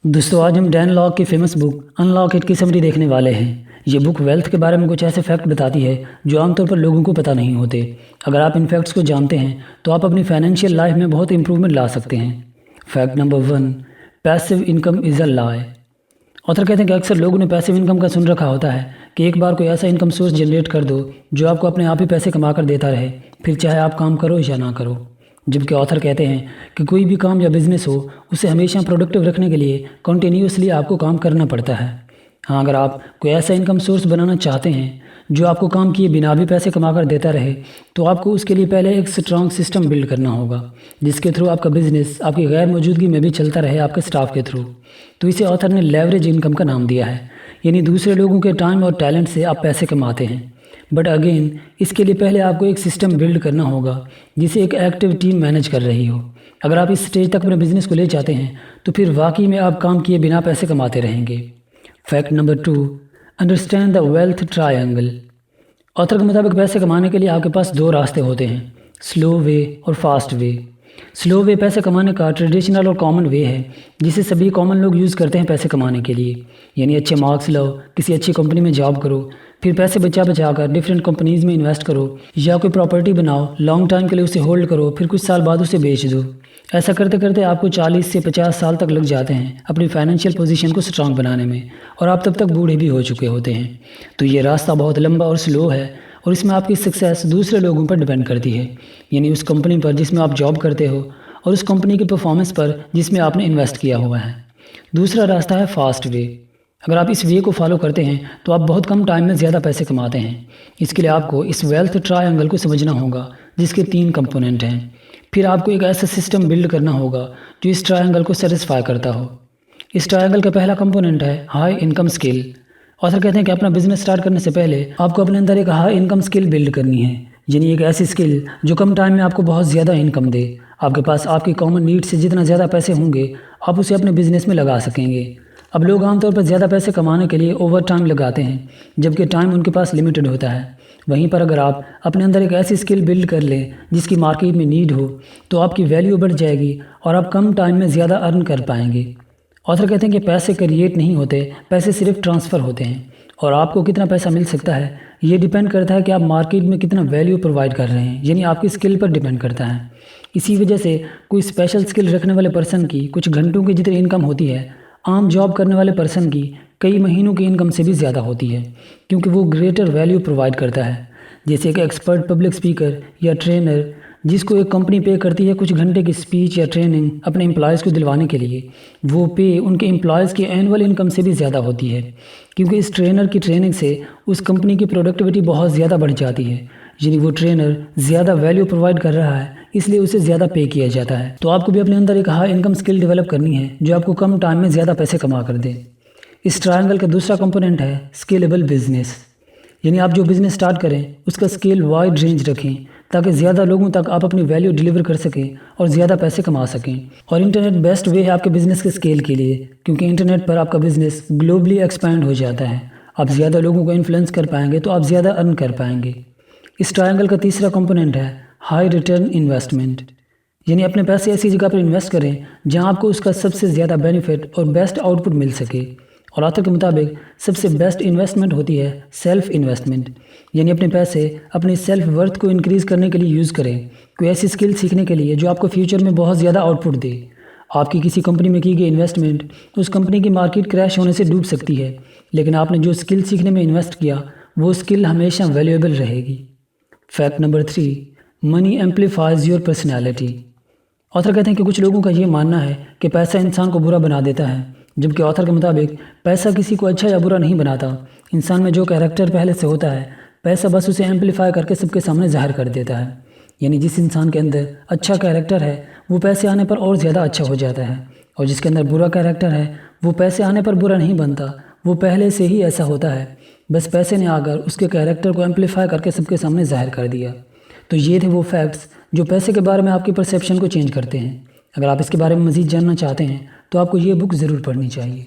दोस्तों आज हम डैन लॉक की फेमस बुक अनलॉक इट की समरी देखने वाले हैं। ये बुक वेल्थ के बारे में कुछ ऐसे फैक्ट बताती है जो आमतौर पर लोगों को पता नहीं होते। अगर आप इन फैक्ट्स को जानते हैं तो आप अपनी फाइनेंशियल लाइफ में बहुत इंप्रूवमेंट ला सकते हैं। Fact number 1, passive income is a lie. Author कहते हैं कि अक्सर लोगों ने पैसिव इनकम का सुन रखा होता है कि एक बार कोई ऐसा इनकम सोर्स जनरेट कर दो जो आपको अपने आप ही पैसे कमा कर देता रहे, फिर चाहे आप काम करो या ना करो। जबकि ऑथर कहते हैं कि कोई भी काम या बिजनेस हो उसे हमेशा प्रोडक्टिव रखने के लिए कंटिन्यूसली आपको काम करना पड़ता है। हाँ, अगर आप कोई ऐसा इनकम सोर्स बनाना चाहते हैं जो आपको काम किए बिना भी पैसे कमा कर देता रहे, तो आपको उसके लिए पहले एक स्ट्रॉन्ग सिस्टम बिल्ड करना होगा जिसके थ्रू आपका बिजनेस आपकी गैर मौजूदगी में भी चलता रहे आपके स्टाफ के थ्रू। तो इसे ऑथर ने लेवरेज इनकम का नाम दिया है, यानी दूसरे लोगों के टाइम और टैलेंट से आप पैसे कमाते हैं। बट अगेन इसके लिए पहले आपको एक सिस्टम बिल्ड करना होगा जिसे एक एक्टिव टीम मैनेज कर रही हो। अगर आप इस स्टेज तक अपने बिजनेस को ले जाते हैं तो फिर वाकई में आप काम किए बिना पैसे कमाते रहेंगे। Fact number 2, understand the wealth triangle. Author के मुताबिक पैसे कमाने के लिए आपके पास दो रास्ते होते हैं, स्लो वे और फास्ट वे। स्लो वे पैसे कमाने का ट्रेडिशनल और कॉमन वे है जिसे सभी कॉमन लोग यूज़ करते हैं पैसे कमाने के लिए, यानी अच्छे मार्क्स लो, किसी अच्छी कंपनी में जॉब करो, फिर पैसे बचा कर डिफरेंट कंपनीज़ में इन्वेस्ट करो, या कोई प्रॉपर्टी बनाओ, लॉन्ग टाइम के लिए उसे होल्ड करो, फिर कुछ साल बाद उसे बेच दो। ऐसा करते करते आपको 40 से 50 साल तक लग जाते हैं अपनी फाइनेंशियल पोजीशन को स्ट्रांग बनाने में, और आप तब तक बूढ़े भी हो चुके होते हैं। तो ये रास्ता बहुत लंबा और स्लो है और इसमें आपकी सक्सेस दूसरे लोगों पर डिपेंड करती है, यानी उस कंपनी पर जिसमें आप जॉब करते हो और उस कंपनी की परफॉर्मेंस पर जिसमें आपने इन्वेस्ट किया हुआ है। दूसरा रास्ता है फास्ट वे। अगर आप इस वे को फॉलो करते हैं तो आप बहुत कम टाइम में ज़्यादा पैसे कमाते हैं। इसके लिए आपको इस वेल्थ ट्रायंगल को समझना होगा जिसके 3 कंपोनेंट हैं। फिर आपको एक ऐसा सिस्टम बिल्ड करना होगा जो इस ट्रायंगल को सेटिस्फाई करता हो। इस ट्रायंगल का पहला कंपोनेंट है हाई इनकम स्किल। ऑथर कहते हैं कि अपना बिजनेस स्टार्ट करने से पहले आपको अपने अंदर एक हाई इनकम स्किल बिल्ड करनी है, यानी एक ऐसी स्किल जो कम टाइम में आपको बहुत ज़्यादा इनकम दे। आपके पास आपकी कॉमन नीड से जितना ज़्यादा पैसे होंगे आप उसे अपने बिजनेस में लगा सकेंगे। अब लोग आमतौर पर ज़्यादा पैसे कमाने के लिए ओवर टाइम लगाते हैं जबकि टाइम उनके पास लिमिटेड होता है। वहीं पर अगर आप अपने अंदर एक ऐसी स्किल बिल्ड कर लें जिसकी मार्केट में नीड हो तो आपकी वैल्यू बढ़ जाएगी और आप कम टाइम में ज़्यादा अर्न कर पाएंगे। ऑथर कहते हैं कि पैसे क्रिएट नहीं होते, पैसे सिर्फ ट्रांसफ़र होते हैं, और आपको कितना पैसा मिल सकता है ये डिपेंड करता है कि आप मार्केट में कितना वैल्यू प्रोवाइड कर रहे हैं, यानी आपकी स्किल पर डिपेंड करता है। इसी वजह से कोई स्पेशल स्किल रखने वाले पर्सन की कुछ घंटों की जितनी इनकम होती है आम जॉब करने वाले पर्सन की कई महीनों की इनकम से भी ज़्यादा होती है, क्योंकि वो ग्रेटर वैल्यू प्रोवाइड करता है। जैसे एक एक्सपर्ट पब्लिक स्पीकर या ट्रेनर जिसको एक कंपनी पे करती है कुछ घंटे की स्पीच या ट्रेनिंग अपने एम्प्लॉयज़ को दिलवाने के लिए, वो पे उनके एम्प्लॉयज़ की एनुअल इनकम से भी ज़्यादा होती है, क्योंकि इस ट्रेनर की ट्रेनिंग से उस कंपनी की प्रोडक्टिविटी बहुत ज़्यादा बढ़ जाती है, यानी वो ट्रेनर ज़्यादा वैल्यू प्रोवाइड कर रहा है इसलिए उसे ज़्यादा पे किया जाता है। तो आपको भी अपने अंदर एक हाई इनकम स्किल डेवलप करनी है जो आपको कम टाइम में ज़्यादा पैसे कमा कर दे। इस ट्रायंगल का दूसरा कंपोनेंट है स्केलेबल बिजनेस, यानी आप जो बिज़नेस स्टार्ट करें उसका स्केल वाइड रेंज रखें ताकि ज़्यादा लोगों तक आप अपनी वैल्यू डिलीवर कर सकें और ज़्यादा पैसे कमा सकें। और इंटरनेट बेस्ट वे है आपके बिज़नेस के स्केल के लिए, क्योंकि इंटरनेट पर आपका बिज़नेस ग्लोबली एक्सपैंड हो जाता है। आप ज़्यादा लोगों को इन्फ्लुएंस कर पाएंगे तो आप ज़्यादा अर्न कर पाएंगे। इस ट्रायंगल का तीसरा कंपोनेंट है हाई रिटर्न इन्वेस्टमेंट, यानी अपने पैसे ऐसी जगह पर इन्वेस्ट करें जहां आपको उसका सबसे ज़्यादा बेनिफिट और बेस्ट आउटपुट मिल सके। और ऑथर के मुताबिक सबसे बेस्ट इन्वेस्टमेंट होती है सेल्फ इन्वेस्टमेंट, यानी अपने पैसे अपनी सेल्फ वर्थ को इंक्रीज़ करने के लिए यूज़ करें, कोई ऐसी स्किल सीखने के लिए जो आपको फ्यूचर में बहुत ज़्यादा आउटपुट दे। आपकी किसी कंपनी में की गई इन्वेस्टमेंट उस कंपनी की मार्केट क्रैश होने से डूब सकती है, लेकिन आपने जो स्किल सीखने में इन्वेस्ट किया वो स्किल हमेशा वैल्यूएबल रहेगी। Fact number 3, money amplifies your personality. Author कहते हैं कि कुछ लोगों का ये मानना है कि पैसा इंसान को बुरा बना देता है, जबकि ऑथर के मुताबिक पैसा किसी को अच्छा या बुरा नहीं बनाता। इंसान में जो कैरेक्टर पहले से होता है पैसा बस उसे एम्पलीफाई करके सबके सामने जाहिर कर देता है, यानी जिस इंसान के अंदर अच्छा कैरेक्टर है वो पैसे आने पर और ज़्यादा अच्छा हो जाता है, और जिसके अंदर बुरा कैरेक्टर है वो पैसे आने पर बुरा नहीं बनता, वो पहले से ही ऐसा होता है, बस पैसे ने आकर उसके कैरेक्टर को एम्पलीफाई करके सबके सामने जाहिर कर दिया। तो ये थे वो फैक्ट्स जो पैसे के बारे में आपकी परसेप्शन को चेंज करते हैं। अगर आप इसके बारे में मज़ीद जानना चाहते हैं तो आपको ये बुक ज़रूर पढ़नी चाहिए।